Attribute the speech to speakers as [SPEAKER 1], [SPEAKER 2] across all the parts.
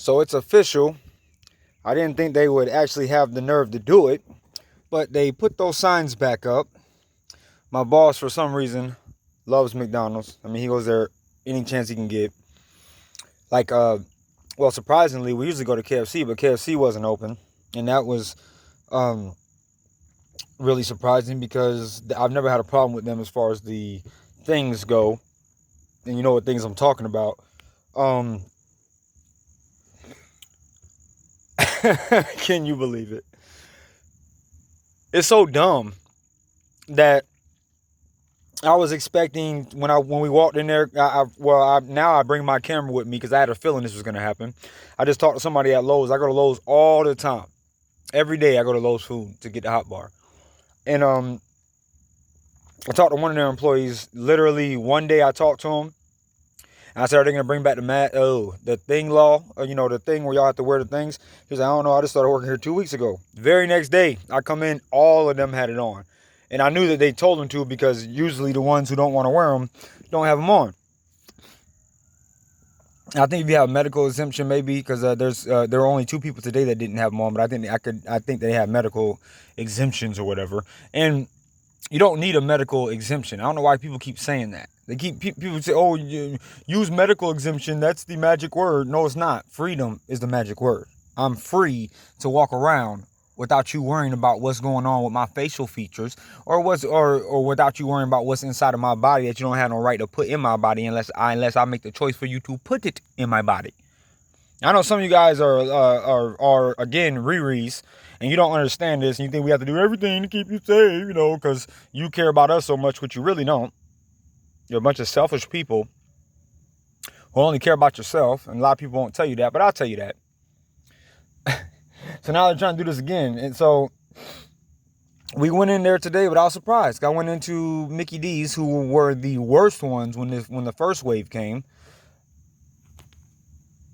[SPEAKER 1] So it's official. I didn't think they would actually have the nerve to do it, but they put those signs back up. My boss, for some reason, loves McDonald's. I mean, he goes there any chance he can get. Like, well, surprisingly, we usually go to KFC, but KFC wasn't open, and that was um, really surprising because I've never had a problem with them as far as the things go, and you know what things I'm talking about. Um, can you believe it? It's so dumb that I was expecting when we walked in there. Now I bring my camera with me because I had a feeling this was gonna happen. I just talked to somebody at Lowe's. I go to Lowe's all the time. Every day I go to Lowe's Food to get the hot bar, and I talked to one of their employees. Literally one day I talked to him, and I said, "Are they gonna bring back the thing law? The thing where y'all have to wear the things?" He was like, "I don't know. I just started working here 2 weeks ago." Very next day I come in, all of them had it on. And I knew that they told them to because usually the ones who don't want to wear them don't have them on. I think if you have a medical exemption, maybe because there were only 2 people today that didn't have them on, but I think they have medical exemptions or whatever. And you don't need a medical exemption. I don't know why people keep saying that. People say, "Oh, use medical exemption. That's the magic word." No, it's not. Freedom is the magic word. I'm free to walk around without you worrying about what's going on with my facial features, or without you worrying about what's inside of my body that you don't have no right to put in my body unless I make the choice for you to put it in my body. I know some of you guys are again Riri's, and you don't understand this, and you think we have to do everything to keep you safe, because you care about us so much, which you really don't. You're a bunch of selfish people who only care about yourself, and a lot of people won't tell you that, but I'll tell you that. So now they're trying to do this again. And so we went in there today, but I was surprised. I went into Mickey D's, who were the worst ones when the first wave came.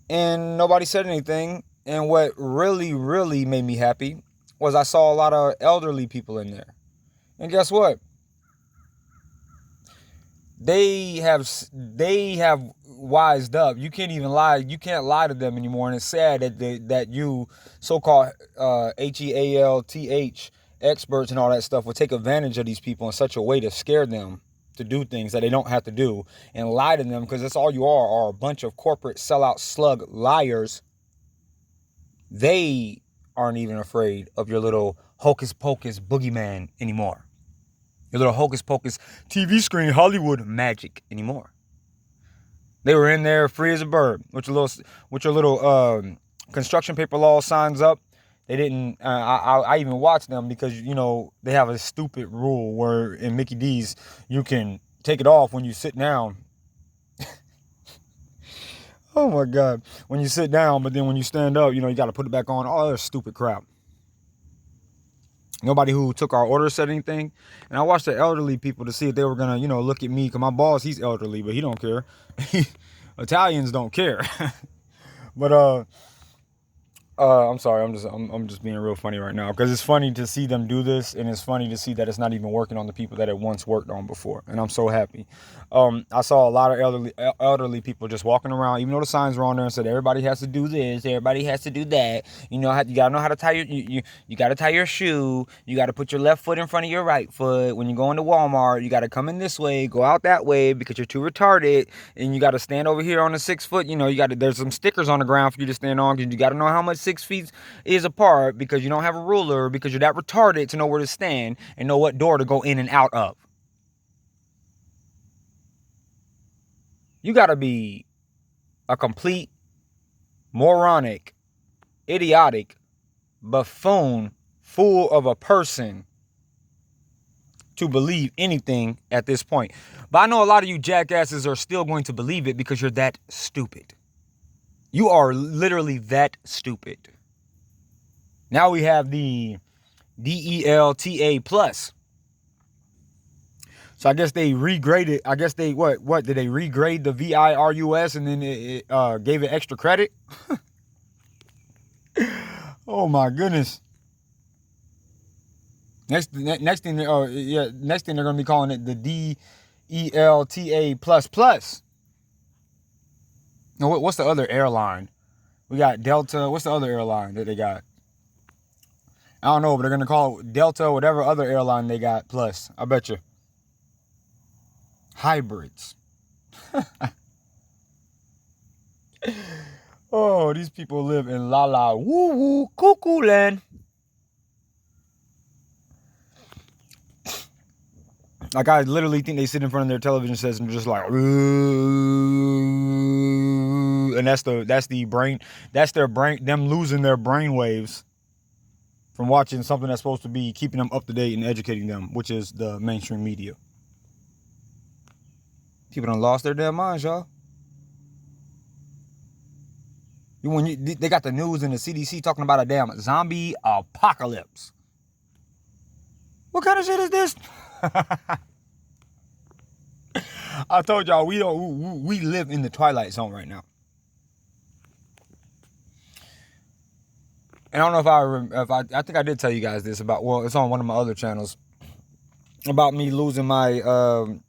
[SPEAKER 1] And nobody said anything. And what really, really made me happy was I saw a lot of elderly people in there. And guess what? They have wised up. You can't even lie. You can't lie to them anymore. And it's sad that you so-called HEALTH experts and all that stuff will take advantage of these people in such a way to scare them to do things that they don't have to do and lie to them, because that's all you are a bunch of corporate sellout slug liars. They aren't even afraid of your little hocus pocus boogeyman anymore. Your little hocus pocus TV screen Hollywood magic anymore. They were in there free as a bird with your little construction paper law signs up. They didn't. I even watched them because they have a stupid rule where in Mickey D's you can take it off when you sit down. Oh my God! When you sit down, but then when you stand up, you got to put it back on. All that stupid crap. Nobody who took our order said anything. And I watched the elderly people to see if they were going to, look at me. Because my boss, he's elderly, but he don't care. Italians don't care. But I'm sorry. I'm just being real funny right now, because it's funny to see them do this, and it's funny to see that it's not even working on the people that it once worked on before. And I'm so happy. I saw a lot of elderly people just walking around, even though the signs were on there and said everybody has to do this, everybody has to do that. You gotta know how to tie you gotta tie your shoe. You gotta put your left foot in front of your right foot. When you go into Walmart, you gotta come in this way, go out that way because you're too retarded, and you gotta stand over here on the 6 foot. There's some stickers on the ground for you to stand on, because you gotta know how much 6 feet is apart, because you don't have a ruler, because you're that retarded to know where to stand and know what door to go in and out of. You gotta be a complete moronic, idiotic buffoon, fool of a person to believe anything at this point. But I know a lot of you jackasses are still going to believe it because you're that stupid. You are literally that stupid. Now we have the DELTA plus. So I guess they regraded. I guess they what did they regrade the VIRUS and then it gave it extra credit? Oh my goodness. Next thing they're gonna be calling it the DELTA plus plus. Now what's the other airline We got Delta. What's the other airline that they got? I don't know, but they're going to call it Delta, whatever other airline they got. Plus, I bet you. Hybrids. Oh, these people live in la la woo woo cuckoo land. Like, I literally think they sit in front of their television sets and just like, ooh, and that's the brain, that's their brain, them losing their brain waves from watching something that's supposed to be keeping them up to date and educating them, which is the mainstream media. People done lost their damn minds, y'all. They got the news and the CDC talking about a damn zombie apocalypse. What kind of shit is this? I told y'all we live in the twilight zone right now. And I don't know if I think I did tell you guys this about, well, it's on one of my other channels, about me losing my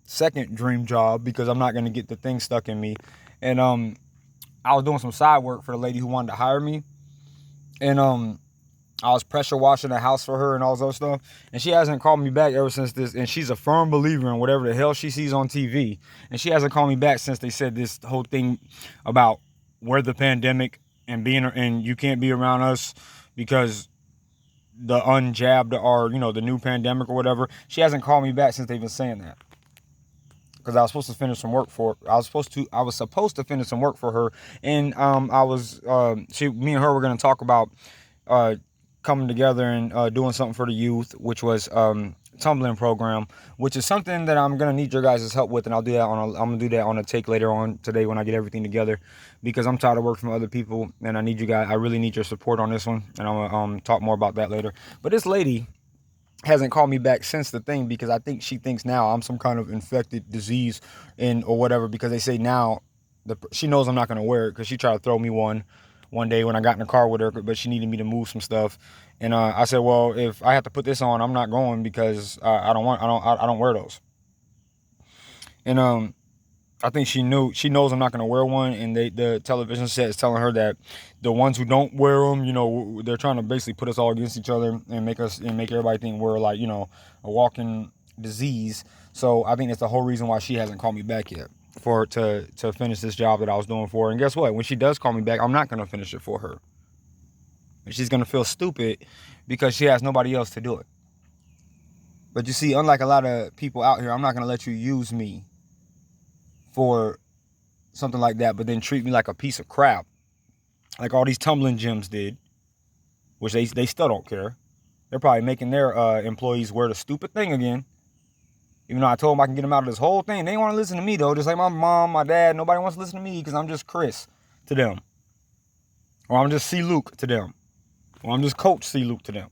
[SPEAKER 1] second dream job because I'm not going to get the thing stuck in me. And I was doing some side work for the lady who wanted to hire me. And I was pressure washing the house for her and all this other stuff. And she hasn't called me back ever since this. And she's a firm believer in whatever the hell she sees on TV. And she hasn't called me back since they said this whole thing about we're the pandemic and you can't be around us because the unjabbed are, the new pandemic or whatever. She hasn't called me back since they've been saying that. Because I was supposed to finish some work for her. I was supposed to finish some work for her. And me and her were going to talk about coming together and doing something for the youth, which was tumbling program, which is something that I'm gonna need your guys' help with, and I'm gonna do that on a take later on today when I get everything together, because I'm tired of working from other people, and I really need your support on this one, and I'm gonna talk more about that later. But this lady hasn't called me back since the thing, because I think she thinks now I'm some kind of infected disease or whatever, because they say now she knows I'm not gonna wear it, because she tried to throw me one day when I got in the car with her, but she needed me to move some stuff. And I said, well, if I have to put this on, I'm not going, because I don't wear those. And I think she knows I'm not going to wear one. And the television set is telling her that the ones who don't wear them, they're trying to basically put us all against each other and make everybody think we're like, a walking disease. So I think that's the whole reason why she hasn't called me back yet, to finish this job that I was doing for her. And guess what? When she does call me back, I'm not going to finish it for her. And she's going to feel stupid because she has nobody else to do it. But you see, unlike a lot of people out here, I'm not going to let you use me for something like that, but then treat me like a piece of crap, like all these tumbling gyms did, which they still don't care. They're probably making their employees wear the stupid thing again. Even though I told them I can get them out of this whole thing. They ain't want to listen to me, though. Just like my mom, my dad, nobody wants to listen to me because I'm just Chris to them. Or I'm just C. Luke to them. Or I'm just Coach C. Luke to them.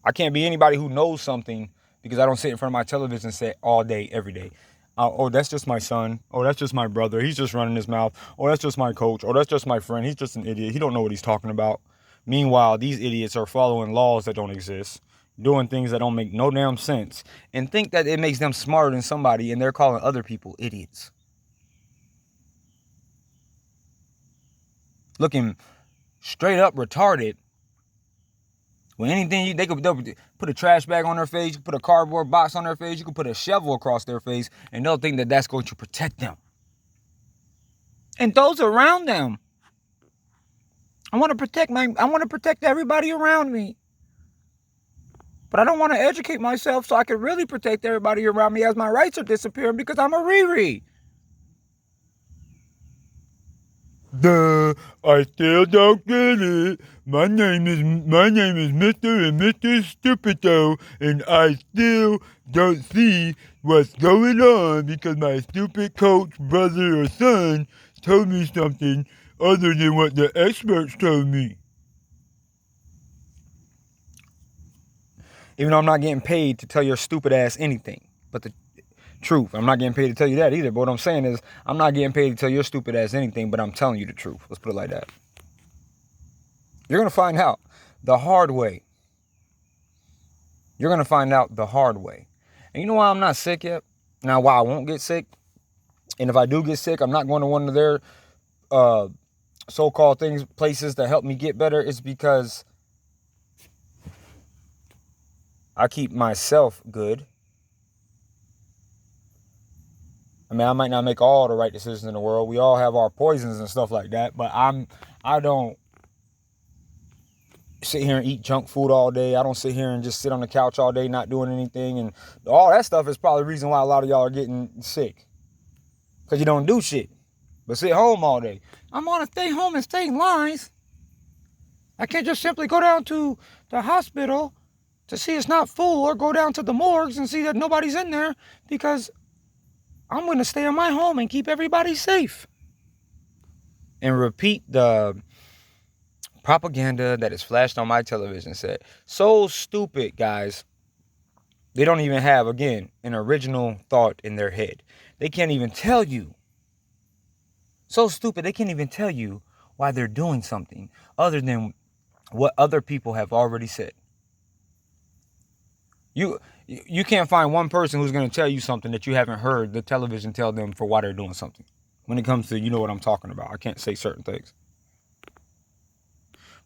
[SPEAKER 1] I can't be anybody who knows something because I don't sit in front of my television set all day, every day. Oh, that's just my son. Oh, that's just my brother. He's just running his mouth. Oh, that's just my coach. Oh, that's just my friend. He's just an idiot. He don't know what he's talking about. Meanwhile, these idiots are following laws that don't exist, doing things that don't make no damn sense, and think that it makes them smarter than somebody, and they're calling other people idiots. Looking straight up retarded. When anything, they'll put a trash bag on their face, you can put a cardboard box on their face, you can put a shovel across their face, and they'll think that that's going to protect them. And those around them. I want to protect everybody around me. But I don't want to educate myself so I can really protect everybody around me as my rights are disappearing because I'm a Riri. Duh, I still don't get it. My name is Mr. and Mr. Stupido, and I still don't see what's going on because my stupid coach, brother, or son told me something other than what the experts told me. Even though I'm not getting paid to tell your stupid ass anything but the truth. I'm not getting paid to tell you that either. But what I'm saying is, I'm not getting paid to tell your stupid ass anything, but I'm telling you the truth. Let's put it like that. You're going to find out the hard way. You're going to find out the hard way. And you know why I'm not sick yet? Now, why I won't get sick? And if I do get sick, I'm not going to one of their so-called things, places that help me get better, is because I keep myself good. I mean, I might not make all the right decisions in the world. We all have our poisons and stuff like that, but I don't sit here and eat junk food all day. I don't sit here and just sit on the couch all day not doing anything. And all that stuff is probably the reason why a lot of y'all are getting sick. Because you don't do shit, but sit home all day. I'm gonna stay home and stay in lines. I can't just simply go down to the hospital to see it's not full, or go down to the morgues and see that nobody's in there, because I'm going to stay in my home and keep everybody safe. And repeat the propaganda that is flashed on my television set. So stupid, guys. They don't even have, again, an original thought in their head. They can't even tell you. So stupid, they can't even tell you why they're doing something other than what other people have already said. You can't find one person who's going to tell you something that you haven't heard the television tell them for why they're doing something. When it comes to, you know what I'm talking about. I can't say certain things.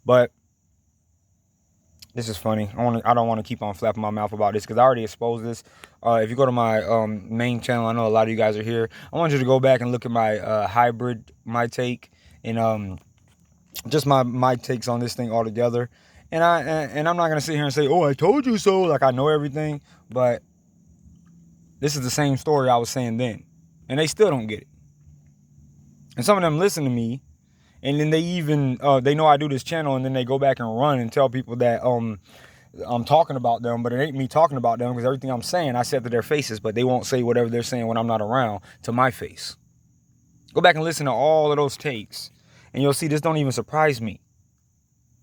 [SPEAKER 1] But this is funny. I don't want to keep on flapping my mouth about this because I already exposed this. If you go to my main channel, I know a lot of you guys are here. I want you to go back and look at my hybrid, my take, and just my takes on this thing altogether. And I'm not gonna sit here and say, "Oh, I told you so," like I know everything. But this is the same story I was saying then, and they still don't get it. And some of them listen to me, and then they even they know I do this channel, and then they go back and run and tell people that I'm talking about them, but it ain't me talking about them, because everything I'm saying I said to their faces, but they won't say whatever they're saying when I'm not around to my face. Go back and listen to all of those takes, and you'll see this don't even surprise me.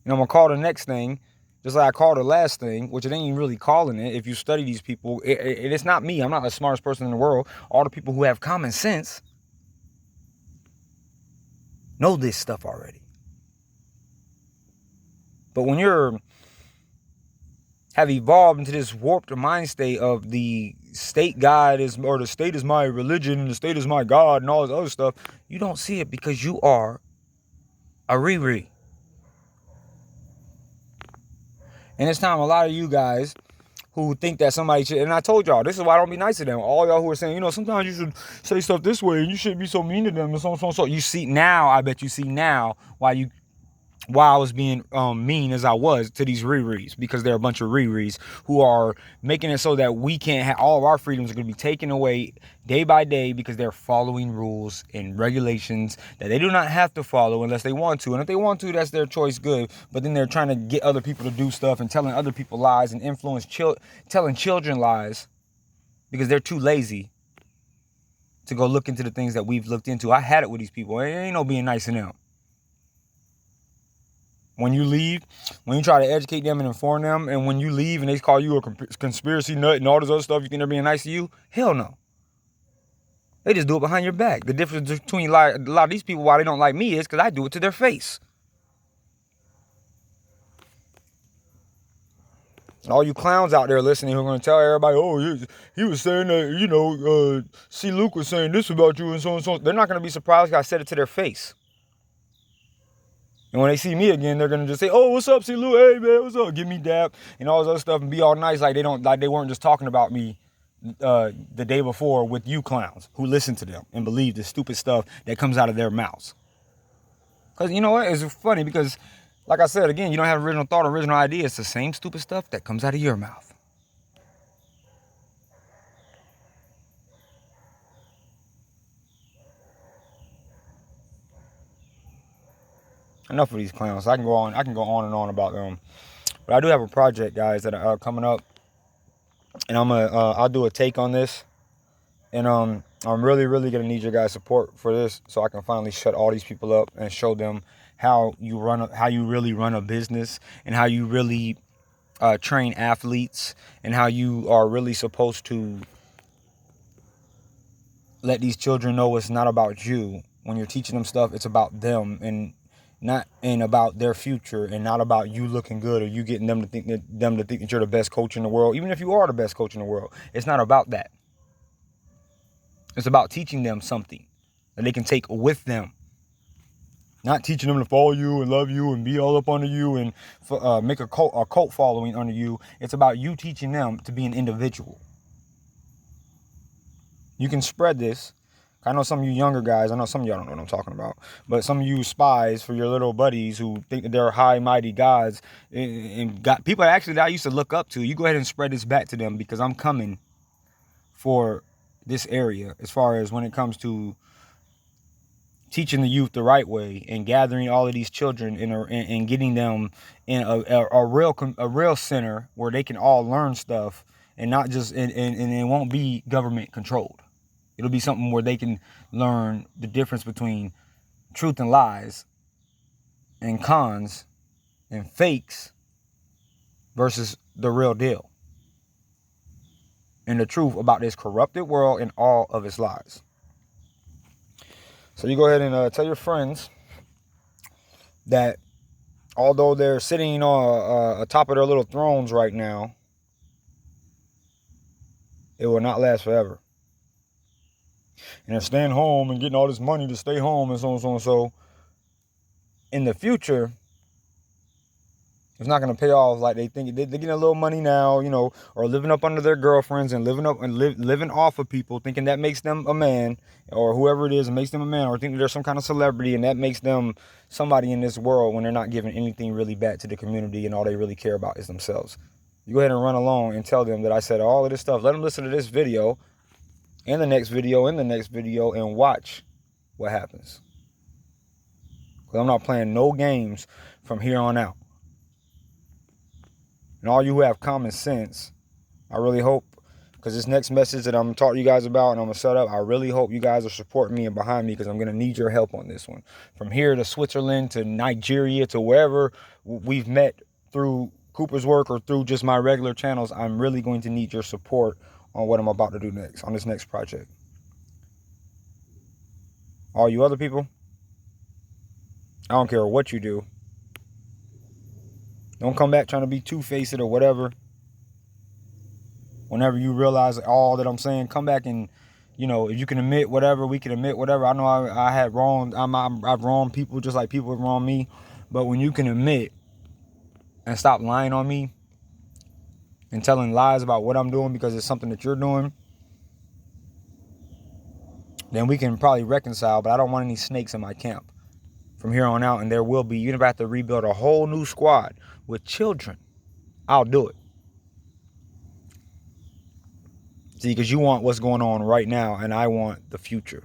[SPEAKER 1] You know, I'm going to call the next thing, just like I called the last thing, which it ain't even really calling it. If you study these people, it's not me. I'm not the smartest person in the world. All the people who have common sense know this stuff already. But when have evolved into this warped mind state of the state God is, or the state is my religion, and the state is my God, and all this other stuff, you don't see it because you are a Riri. And it's time a lot of you guys who think that somebody should, and I told y'all, this is why I don't be nice to them. All y'all who are saying, you know, sometimes you should say stuff this way, and you shouldn't be so mean to them, and so on, so on, so. You see now, I bet you see now why I was being mean as I was to these Riris, because they're a bunch of Riris who are making it so that we can't have, all of our freedoms are going to be taken away day by day, because they're following rules and regulations that they do not have to follow unless they want to. And if they want to, that's their choice, good. But then they're trying to get other people to do stuff and telling other people lies and influence telling children lies, because they're too lazy to go look into the things that we've looked into. I had it with these people. It ain't no being nice to them. When you leave, when you try to educate them and inform them, and when you leave and they call you a conspiracy nut and all this other stuff, you think they're being nice to you? Hell no. They just do it behind your back. The difference between a lot of these people, why they don't like me, is because I do it to their face. All you clowns out there listening who are going to tell everybody, oh, he was saying that, you know, C. Luke was saying this about you and so and so. They're not going to be surprised because I said it to their face. And when they see me again, they're gonna just say, "Oh, what's up, C. Lou? Hey, man, what's up? Give me dap," and all this other stuff, and be all nice, like they weren't just talking about me the day before with you clowns who listen to them and believe the stupid stuff that comes out of their mouths. Because you know what? It's funny because, like I said again, you don't have original thought, original idea. It's the same stupid stuff that comes out of your mouth. Enough of these clowns. I can go on and on about them. But I do have a project, guys, that are coming up, and I'll do a take on this, and I'm really gonna need your guys' support for this, so I can finally shut all these people up and show them how you really run a business, and how you really train athletes, and how you are really supposed to let these children know it's not about you. When you're teaching them stuff, it's about them, and about their future, and not about you looking good or you getting them to think that you're the best coach in the world. Even if you are the best coach in the world, it's not about that. It's about teaching them something that they can take with them. Not teaching them to follow you and love you and be all up under you and make a cult following under you. It's about you teaching them to be an individual. You can spread this. I know some of you younger guys, I know some of y'all don't know what I'm talking about, but some of you spies for your little buddies who think that they're high, mighty gods and got people actually that I used to look up to, you go ahead and spread this back to them, because I'm coming for this area as far as when it comes to teaching the youth the right way and gathering all of these children and getting them in a real center where they can all learn stuff and not just, and it won't be government controlled. It'll be something where they can learn the difference between truth and lies and cons and fakes versus the real deal and the truth about this corrupted world and all of its lies. So you go ahead and tell your friends that although they're sitting on atop of their little thrones right now, it will not last forever. And they're staying home and getting all this money to stay home and so on and so on. So in the future, it's not going to pay off like they think. They're getting a little money now, you know, or living up under their girlfriends and living off of people, thinking that makes them a man, or whoever it is, it makes them a man, or thinking they're some kind of celebrity and that makes them somebody in this world when they're not giving anything really back to the community and all they really care about is themselves. You go ahead and run along and tell them that I said all of this stuff. Let them listen to this video and the next video and the next video and watch what happens. Because I'm not playing no games from here on out. And all you who have common sense, I really hope, because this next message that I'm going to talk to you guys about and I'm going to set up, I really hope you guys are supporting me and behind me, because I'm going to need your help on this one. From here to Switzerland to Nigeria to wherever we've met through Cooper's work or through just my regular channels, I'm really going to need your support on what I'm about to do next, on this next project. All you other people, I don't care what you do. Don't come back trying to be two-faced or whatever. Whenever you realize all that I'm saying, come back and, you know, if you can admit whatever, we can admit whatever. I know I had wrong. I've wronged people just like people have wronged me. But when you can admit and stop lying on me and telling lies about what I'm doing because it's something that you're doing, then we can probably reconcile. But I don't want any snakes in my camp from here on out. And there will be. Even if I have to rebuild a whole new squad with children, I'll do it. See, because you want what's going on right now, and I want the future.